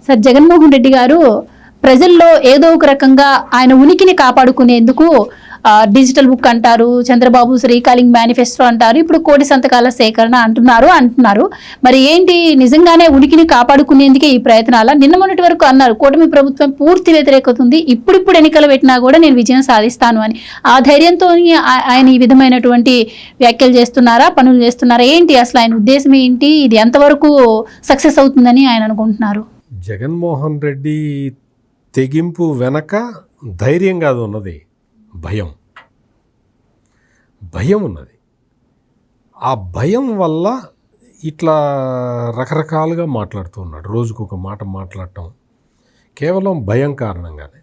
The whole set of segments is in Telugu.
సార్, జగన్మోహన్ రెడ్డి గారు ప్రజల్లో ఏదో ఒక రకంగా ఆయన ఉనికిని కాపాడుకునేందుకు డిజిటల్ బుక్ అంటారు, చంద్రబాబు రీకాలింగ్ మేనిఫెస్టో అంటారు, ఇప్పుడు 1,00,00,000 సంతకాల సేకరణ అంటున్నారు. మరి ఏంటి, నిజంగానే ఉనికిని కాపాడుకునేందుకే ఈ ప్రయత్నాల? నిన్న మొన్నటి వరకు అన్నారు కూటమి ప్రభుత్వం పూర్తి వ్యతిరేకత ఉంది, ఇప్పుడు ఎన్నికలు పెట్టినా కూడా నేను విజయం సాధిస్తాను అని. ఆ ధైర్యంతో ఆయన ఈ విధమైనటువంటి వ్యాఖ్యలు చేస్తున్నారా, పనులు చేస్తున్నారా? ఏంటి అసలు ఆయన ఉద్దేశం ఏంటి? ఇది ఎంతవరకు సక్సెస్ అవుతుందని ఆయన అనుకుంటున్నారు? జగన్మోహన్ రెడ్డి తెగింపు వెనక ధైర్యం కాదు ఉన్నది, భయం ఉన్నది. ఆ భయం వల్ల ఇట్లా రకరకాలుగా మాట్లాడుతున్నాడు. రోజుకు ఒక మాట మాట్లాడటం కేవలం భయం కారణంగానే.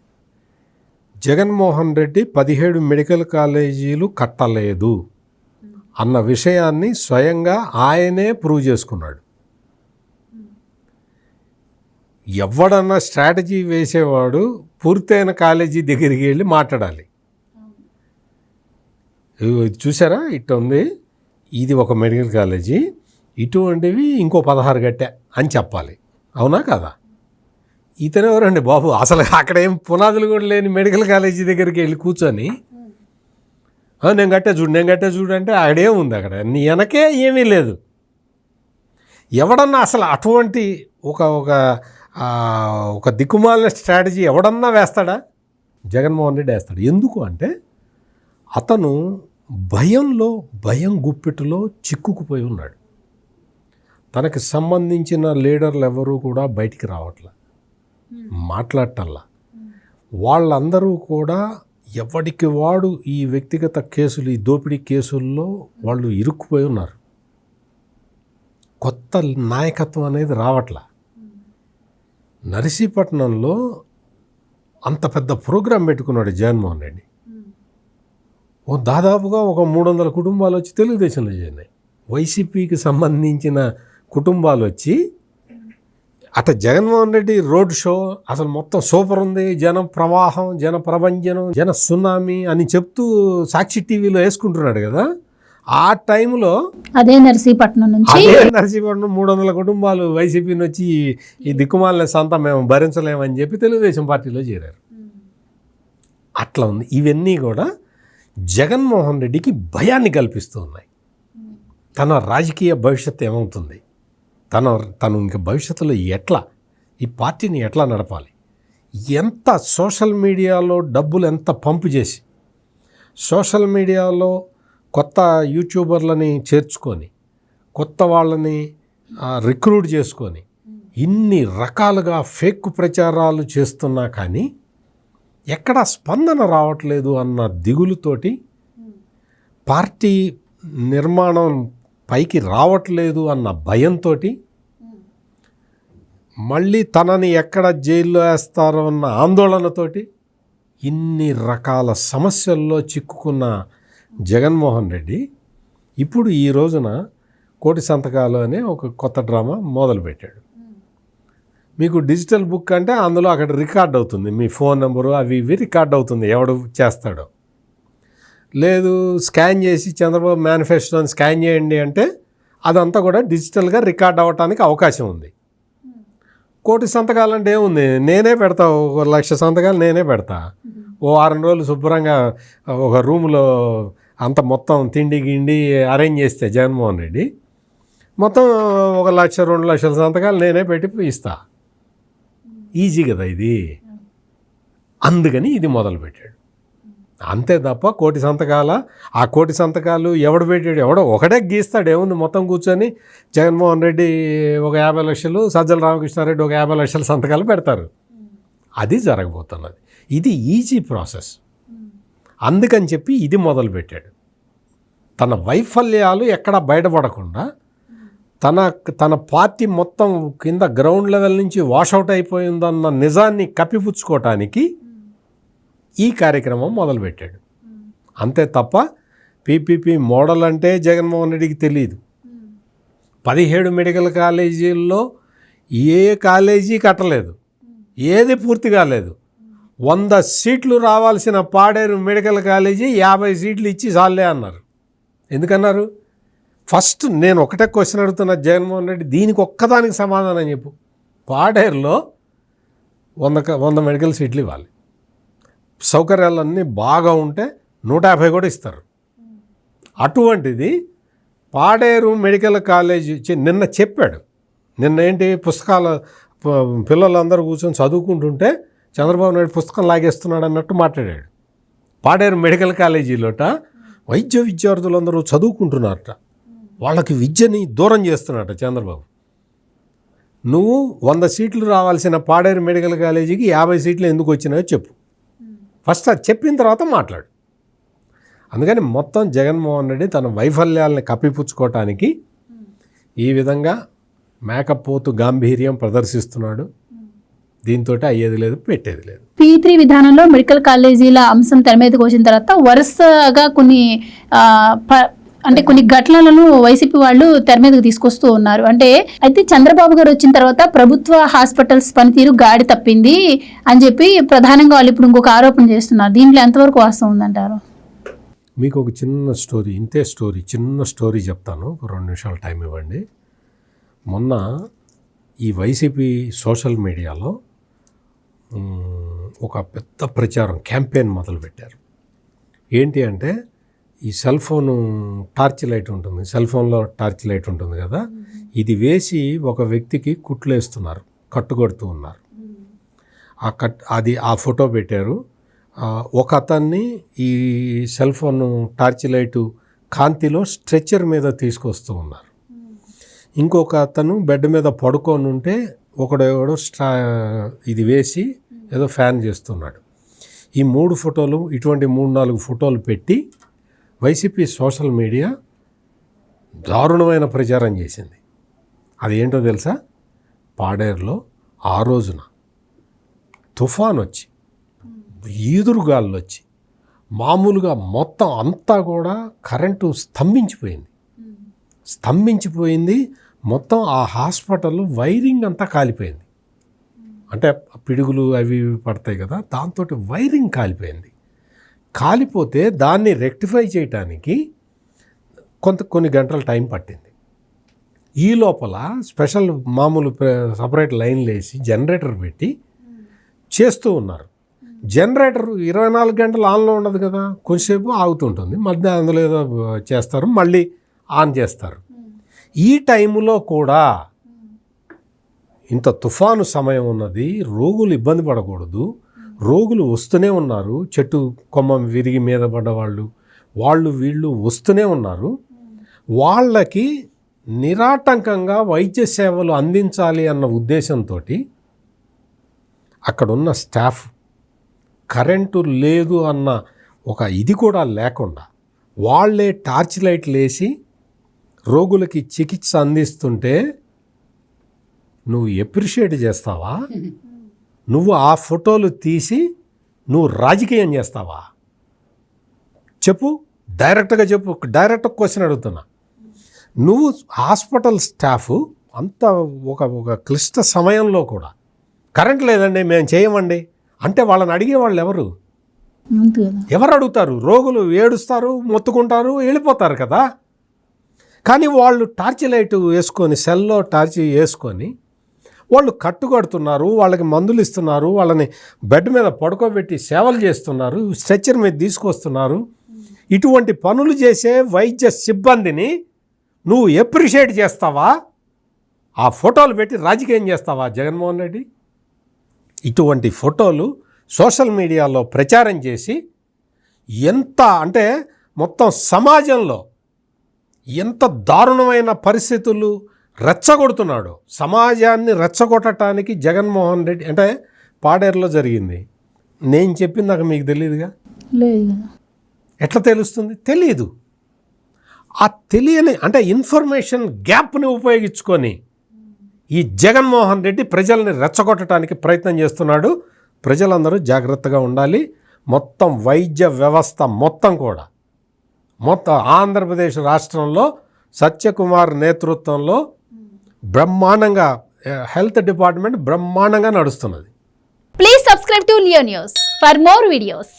జగన్మోహన్ రెడ్డి 17 మెడికల్ కాలేజీలు కట్టలేదు అన్న విషయాన్ని స్వయంగా ఆయనే ప్రూవ్ చేసుకున్నాడు. ఎవడన్నా స్ట్రాటజీ వేసేవాడు పూర్తయిన కాలేజీ దగ్గరికి వెళ్ళి మాట్లాడాలి. చూసారా, ఇటు ఉంది, ఇది ఒక మెడికల్ కాలేజీ, ఇటువంటివి ఇంకో 16 గట్టా అని చెప్పాలి. అవునా కదా? ఇతను ఎవరండి బాబు, అసలు అక్కడ ఏం పునాదులు కూడా లేని మెడికల్ కాలేజీ దగ్గరికి వెళ్ళి కూర్చొని నేను కట్టే చూడు అంటే ఆడే ఉంది. అక్కడ నీ వెనకే ఏమీ లేదు. ఎవడన్నా అసలు అటువంటి ఒక దిక్కుమాలిన స్ట్రాటజీ ఎవడన్నా వేస్తాడా? జగన్మోహన్ రెడ్డి వేస్తాడు. ఎందుకు అంటే అతను భయం గుప్పెట్టులో చిక్కుకుపోయి ఉన్నాడు. తనకి సంబంధించిన లీడర్లు ఎవరూ కూడా బయటికి రావట్లా, మాట్లాడటల్లా. వాళ్ళందరూ కూడా ఎవడికి వాడు ఈ వ్యక్తిగత కేసులు, ఈ దోపిడీ కేసుల్లో వాళ్ళు ఇరుక్కుపోయి ఉన్నారు. కొత్త నాయకత్వం అనేది రావట్లా. నర్సీపట్నంలో అంత పెద్ద ప్రోగ్రాం పెట్టుకున్నాడు జగన్మోహన్ రెడ్డి. దాదాపుగా ఒక 300 కుటుంబాలు వచ్చి తెలుగుదేశంలో చేరినాయి. వైసీపీకి సంబంధించిన కుటుంబాలు వచ్చి అట జగన్మోహన్ రెడ్డి రోడ్ షో అసలు మొత్తం సూపర్ ఉంది, జన ప్రవాహం, జన ప్రభంజనం, జన సునామీ అని చెప్తూ సాక్షి టీవీలో వేసుకుంటున్నాడు కదా. ఆ టైంలో అదే నర్సీపట్నం 300 కుటుంబాలు వైసీపీని వచ్చి ఈ దిక్కుమాలిన సంత మేము భరించలేమని చెప్పి తెలుగుదేశం పార్టీలో చేరారు. అట్లా ఉంది. ఇవన్నీ కూడా జగన్మోహన్ రెడ్డికి భయాన్ని కల్పిస్తూ ఉన్నాయి. తన రాజకీయ భవిష్యత్తు ఏమవుతుంది, తను ఇంకా భవిష్యత్తులో ఎట్లా ఈ పార్టీని ఎట్లా నడపాలి, ఎంత సోషల్ మీడియాలో డబ్బులు ఎంత పంపు చేసి సోషల్ మీడియాలో కొత్త యూట్యూబర్లని చేర్చుకొని కొత్త వాళ్ళని రిక్రూట్ చేసుకొని ఇన్ని రకాలుగా ఫేక్ ప్రచారాలు చేస్తున్నా కానీ ఎక్కడా స్పందన రావట్లేదు అన్న దిగులుతోటి, పార్టీ నిర్మాణం పైకి రావట్లేదు అన్న భయంతో, మళ్ళీ తనని ఎక్కడ జైల్లో వేస్తారో అన్న ఆందోళనతోటి ఇన్ని రకాల సమస్యల్లో చిక్కుకున్న జగన్మోహన్ రెడ్డి ఇప్పుడు ఈ రోజున 1,00,00,000 సంతకాలు అనే ఒక కొత్త డ్రామా మొదలుపెట్టాడు. మీకు డిజిటల్ బుక్ అంటే అందులో అక్కడ రికార్డ్ అవుతుంది, మీ ఫోన్ నెంబరు అవి ఇవి రికార్డ్ అవుతుంది ఎవడు చేస్తాడో. లేదు స్కాన్ చేసి చంద్రబాబు మేనిఫెస్టోని స్కాన్ చేయండి అంటే అదంతా కూడా డిజిటల్గా రికార్డ్ అవ్వటానికి అవకాశం ఉంది. 1,00,00,000 సంతకాలు అంటే ఏముంది, నేనే పెడతా, 1,00,000 సంతకాలు నేనే పెడతా. ఓ 6 రోజులు శుభ్రంగా ఒక రూమ్లో అంత మొత్తం తిండి గిండి అరేంజ్ చేస్తే జగన్మోహన్ రెడ్డి మొత్తం 1,00,000 2,00,000 సంతకాలు నేనే పెట్టి ఇస్తా. ఈజీ కదా ఇది. అందుకని ఇది మొదలుపెట్టాడు. అంతే తప్ప 1,00,00,000 సంతకాల ఆ 1,00,00,000 సంతకాలు ఎవడు పెట్టాడు, ఎవడో ఒకటే గీస్తాడు. ఏముంది, మొత్తం కూర్చొని జగన్మోహన్ రెడ్డి ఒక 50 లక్షలు, సజ్జల రామకృష్ణారెడ్డి ఒక 50 లక్షల సంతకాలు పెడతారు. అది జరగబోతున్నది. ఇది ఈజీ ప్రాసెస్. అందుకని చెప్పి ఇది మొదలుపెట్టాడు. తన వైఫల్యాలు ఎక్కడా బయటపడకుండా తన పార్టీ మొత్తం కింద గ్రౌండ్ లెవెల్ నుంచి వాషౌట్ అయిపోయిందన్న నిజాన్ని కప్పిపుచ్చుకోవటానికి ఈ కార్యక్రమం మొదలుపెట్టాడు. అంతే తప్ప పీపీపీ మోడల్ అంటే జగన్మోహన్ రెడ్డికి తెలియదు. 17 మెడికల్ కాలేజీల్లో ఏ కాలేజీ కట్టలేదు, ఏది పూర్తి కాలేదు. 100 సీట్లు రావాల్సిన పాడేరు మెడికల్ కాలేజీ 50 సీట్లు ఇచ్చి చాలే అన్నారు. ఎందుకన్నారు? ఫస్ట్ నేను ఒకటే క్వశ్చన్ అడుగుతున్నా జగన్మోహన్ రెడ్డి, దీనికి ఒక్కదానికి సమాధానం చెప్పు. పాడేరులో 100 మెడికల్ సీట్లు ఇవ్వాలి. సౌకర్యాలన్నీ బాగా ఉంటే 150 కూడా ఇస్తారు. అటువంటిది పాడేరు మెడికల్ కాలేజ్ నిన్న చెప్పాడు. నిన్న ఏంటి పుస్తకాల పిల్లలందరూ కూర్చొని చదువుకుంటుంటే చంద్రబాబు నాయుడు పుస్తకం లాగేస్తున్నాడు అన్నట్టు మాట్లాడాడు. పాడేరు మెడికల్ కాలేజీలోట వైద్య విద్యార్థులందరూ చదువుకుంటున్నారట, వాళ్ళకి విద్యని దూరం చేస్తున్నారట చంద్రబాబు. నువ్వు 100 సీట్లు రావాల్సిన పాడేరు మెడికల్ కాలేజీకి 50 సీట్లు ఎందుకు వచ్చినాయో చెప్పు. ఫస్ట్ అది చెప్పిన తర్వాత మాట్లాడు. అందుకని మొత్తం జగన్మోహన్ రెడ్డి తన వైఫల్యాలని కప్పిపుచ్చుకోవటానికి ఈ విధంగా మేకపోతు గాంభీర్యం ప్రదర్శిస్తున్నాడు. దీంతో అయ్యేది లేదు, పెట్టేది లేదు. P3 విధానంలో మెడికల్ కాలేజీల అంశం తెర మీదకి వచ్చిన తర్వాత వరుసగా కొన్ని ఘటనలను వైసీపీ వాళ్ళు తెర మీదకి తీసుకొస్తూ ఉన్నారు. అయితే చంద్రబాబు గారు వచ్చిన తర్వాత ప్రభుత్వ హాస్పిటల్స్ పనితీరు గాడి తప్పింది అని చెప్పి ప్రధానంగా వాళ్ళు ఇప్పుడు ఇంకొక ఆరోపణ చేస్తున్నారు. దీంట్లో ఎంతవరకు వాస్తవం ఉందంటారు? మీకు ఒక చిన్న స్టోరీ చెప్తాను. ఒక 2 నిమిషాలు టైం ఇవ్వండి. మొన్న ఈ వైసీపీ సోషల్ మీడియాలో ఒక పెద్ద ప్రచారం క్యాంపెయిన్ మొదలుపెట్టారు. ఏంటి అంటే ఈ సెల్ ఫోను టార్చ్ లైట్ ఉంటుంది, సెల్ ఫోన్లో టార్చ్ లైట్ ఉంటుంది కదా, ఇది వేసి ఒక వ్యక్తికి కుట్లేస్తున్నారు, కట్టుకొడుతూ ఉన్నారు. ఆ ఫోటో పెట్టారు. ఒక అతన్ని ఈ సెల్ ఫోన్ టార్చ్ లైటు కాంతిలో స్ట్రెచ్చర్ మీద తీసుకొస్తూ ఉన్నారు. ఇంకొక అతను బెడ్ మీద పడుకొని ఉంటే ఒకడెవడో ఇది వేసి ఏదో ఫ్యాన్ చేస్తున్నాడు. ఈ 3 ఫోటోలు, ఇటువంటి 3-4 ఫోటోలు పెట్టి వైసీపీ సోషల్ మీడియా దారుణమైన ప్రచారం చేసింది. అది ఏంటో తెలుసా? పాడేరులో ఆ రోజున తుఫాన్ వచ్చి, ఈదురుగాళ్ళు వచ్చి, మామూలుగా మొత్తం అంతా కూడా కరెంటు స్తంభించిపోయింది. మొత్తం ఆ హాస్పిటల్ వైరింగ్ అంతా కాలిపోయింది. అంటే పిడుగులు అవి పడతాయి కదా, దాంతో వైరింగ్ కాలిపోయింది. కాలిపోతే దాన్ని రెక్టిఫై చేయటానికి కొన్ని గంటల టైం పట్టింది. ఈ లోపల స్పెషల్ మామూలు సపరేట్ లైన్లు వేసి జనరేటర్ పెట్టి చేస్తూ ఉన్నారు. జనరేటర్ 24 గంటలు ఆన్లో ఉండదు కదా, కొంచెంసేపు ఆగుతుంటుంది, మధ్య అందులో ఏదో చేస్తారు, మళ్ళీ ఆన్ చేస్తారు. ఈ టైంలో కూడా ఇంత తుఫాను సమయం ఉన్నది, రోగులు ఇబ్బంది పడకూడదు, రోగులు వస్తూనే ఉన్నారు, చెట్టు కొమ్మ విరిగి మీద పడ్డవాళ్ళు, వీళ్ళు వస్తూనే ఉన్నారు. వాళ్ళకి నిరాటంకంగా వైద్య సేవలు అందించాలి అన్న ఉద్దేశంతో అక్కడున్న స్టాఫ్ కరెంటు లేదు అన్న ఒక ఇది కూడా లేకుండా వాళ్ళే టార్చ్ లైట్లు వేసి రోగులకి చికిత్స అందిస్తుంటే నువ్వు ఎప్రిషియేట్ చేస్తావా? నువ్వు ఆ ఫోటోలు తీసి నువ్వు రాజకీయం చేస్తావా? చెప్పు, డైరెక్ట్గా చెప్పు. డైరెక్ట్ క్వశ్చన్ అడుగుతున్నా. నువ్వు హాస్పిటల్ స్టాఫ్ అంత ఒక క్లిష్ట సమయంలో కూడా కరెంట్ లేదండి మేము చేయమండి అంటే వాళ్ళని అడిగేవాళ్ళు ఎవరు అడుగుతారు? రోగులు ఏడుస్తారు, మొత్తుకుంటారు, వెళ్ళిపోతారు కదా. కానీ వాళ్ళు టార్చ్ లైట్ వేసుకొని, సెల్లో టార్చ్ వేసుకొని వాళ్ళు కట్టుకడుతున్నారు, వాళ్ళకి మందులు ఇస్తున్నారు, వాళ్ళని బెడ్ మీద పడుకోబెట్టి సేవలు చేస్తున్నారు, స్ట్రెచ్చర్ మీద తీసుకొస్తున్నారు. ఇటువంటి పనులు చేసే వైద్య సిబ్బందిని నువ్వు ఎప్రిషియేట్ చేస్తావా? ఆ ఫోటోలు పెట్టి రాజకీయం చేస్తావా జగన్మోహన్ రెడ్డి? ఇటువంటి ఫోటోలు సోషల్ మీడియాలో ప్రచారం చేసి ఎంత అంటే మొత్తం సమాజంలో ఎంత దారుణమైన పరిస్థితులు రెచ్చగొడుతున్నాడు. సమాజాన్ని రెచ్చగొట్టడానికి జగన్మోహన్ రెడ్డి అంటే పాడేరులో జరిగింది. నేను చెప్పింది నాకు మీకు తెలియదుగా. లేదు. ఎట్లా తెలుస్తుంది? తెలియదు. ఆ తెలియని అంటే ఇన్ఫర్మేషన్ గ్యాప్ని ఉపయోగించుకొని ఈ జగన్మోహన్ రెడ్డి ప్రజల్ని రెచ్చగొట్టడానికి ప్రయత్నం చేస్తున్నాడు. ప్రజలందరూ జాగ్రత్తగా ఉండాలి. మొత్తం వైద్య వ్యవస్థ మొత్తం ఆంధ్రప్రదేశ్ రాష్ట్రంలో సత్యకుమార్ నేతృత్వంలో బ్రహ్మాండంగా హెల్త్ డిపార్ట్మెంట్ బ్రహ్మాండంగా నడుస్తున్నది. Please subscribe to Leo news for more videos.